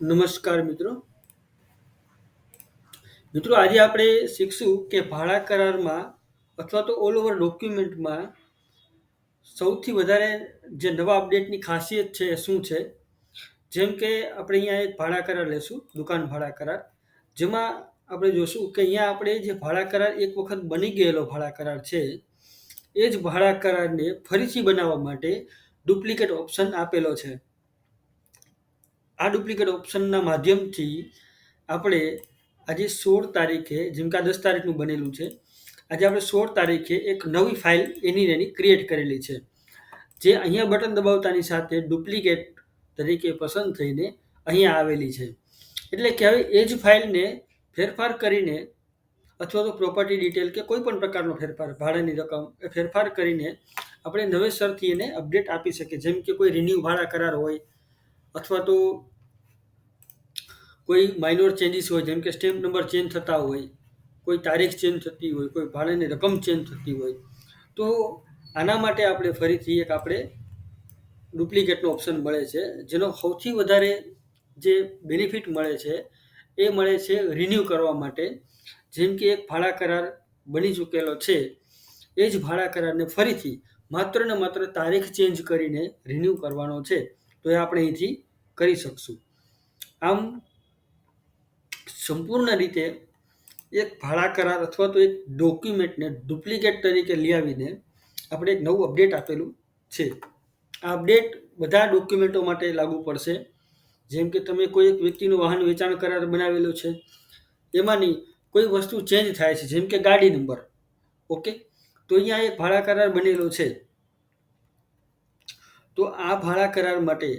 નમસ્કાર મિત્રો. મિત્રો આજે આપણે શીખશું કે ભાડા કરારમાં અથવા તો ઓલ ઓવર ડોક્યુમેન્ટમાં સૌથી વધારે જે નવા અપડેટની ખાસિયત છે એ શું છે. જેમ કે આપણે અહીંયા એક ભાડા કરાર લેશું, દુકાન ભાડા કરાર, જેમાં આપણે જોશું કે અહીંયા આપણે જે ભાડા કરાર એક વખત બની ગયેલો ભાડા કરાર છે એ જ ભાડા કરારને ફરીથી બનાવવા માટે ડુપ્લિકેટ ઓપ્શન આપેલો છે. આ ડુપ્લિકેટ ઓપ્શનના માધ્યમથી આપણે આજે 16 તારીખે, જેમ કે આ 10 તારીખનું બનેલું છે, આજે આપણે 16 તારીખે એક નવી ફાઇલ એની ક્રિએટ કરેલી છે, જે અહીંયા બટન દબાવતાની સાથે ડુપ્લિકેટ તરીકે પસંદ થઈને અહીંયા આવેલી છે. એટલે કે હવે એ જ ફાઇલને ફેરફાર કરીને અથવા તો પ્રોપર્ટી ડિટેલ કે કોઈ પણ પ્રકારનો ફેરફાર, ભાડાની રકમ એ ફેરફાર કરીને આપણે નવેસરથી એને અપડેટ આપી શકીએ. જેમ કે કોઈ રિન્યુ ભાડા કરાર હોય અથવા તો કોઈ માઇનોર ચેન્જીસ હોય, જેમ કે સ્ટેમ્પ નંબર ચેન્જ થતા હોય, કોઈ તારીખ ચેન્જ થતી હોય, કોઈ ભાડાની રકમ ચેન્જ થતી હોય, તો આના માટે આપણે ફરીથી આપણે ડુપ્લિકેટનો ઓપ્શન મળે છે, જેનો સૌથી વધારે જે બેનિફિટ મળે છે એ મળે છે રિન્યૂ કરવા માટે. જેમ કે એક ભાડા કરાર બની ચૂકેલો છે, એ જ ભાડા કરારને ફરીથી માત્ર ને માત્ર તારીખ ચેન્જ કરીને રિન્યૂ કરવાનો છે, તો એ આપણે અહીંથી કરી શકશું. આમ સંપૂર્ણ રીતે એક ભાડા કરાર અથવા તો એક ડોક્યુમેન્ટને ડુપ્લિકેટ તરીકે લઈ આવીને આપણે એક નવું અપડેટ આપેલું છે. આ અપડેટ બધા ડોક્યુમેન્ટો માટે લાગુ પડશે. જેમ કે તમે કોઈ એક વ્યક્તિનું વાહન વેચાણ કરાર બનાવેલો છે, એમાંની કોઈ વસ્તુ ચેન્જ થાય છે, જેમ કે ગાડી નંબર, ઓકે, તો અહીંયા એક ભાડા કરાર બનેલો છે, તો આ ભાડા કરાર માટે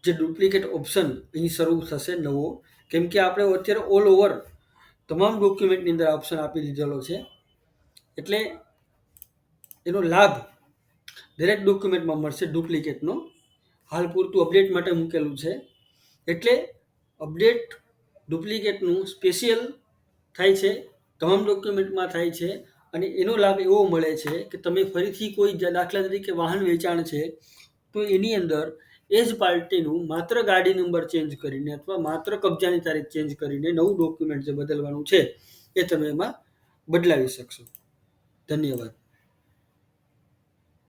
જે ડુપ્લિકેટ ઓપ્શન અહીં શરૂ થશે નવો, કેમ કે આપણે અત્યારે ઓલ ઓવર તમામ ડોક્યુમેન્ટની અંદર ઓપ્શન આપી દીધેલો છે, એટલે એનો લાભ દરેક ડોક્યુમેન્ટમાં મળશે ડુપ્લિકેટનો. હાલ પૂરતું અપડેટ માટે મૂકેલું છે, એટલે અપડેટ ડુપ્લિકેટનું સ્પેશિયલ થાય છે, તમામ ડોક્યુમેન્ટમાં થાય છે, અને એનો લાભ એવો મળે છે કે તમે ફરીથી કોઈ દાખલા તરીકે વાહન વેચાણ છે, તો એની અંદર એ જ પાર્ટીનું માત્ર ગાડી નંબર ચેન્જ કરીને અથવા માત્ર કબજાની તારીખ ચેન્જ કરીને નવું ડોક્યુમેન્ટ જે બદલવાનું છે એ તમે એમાં બદલાવી શકશો. ધન્યવાદ.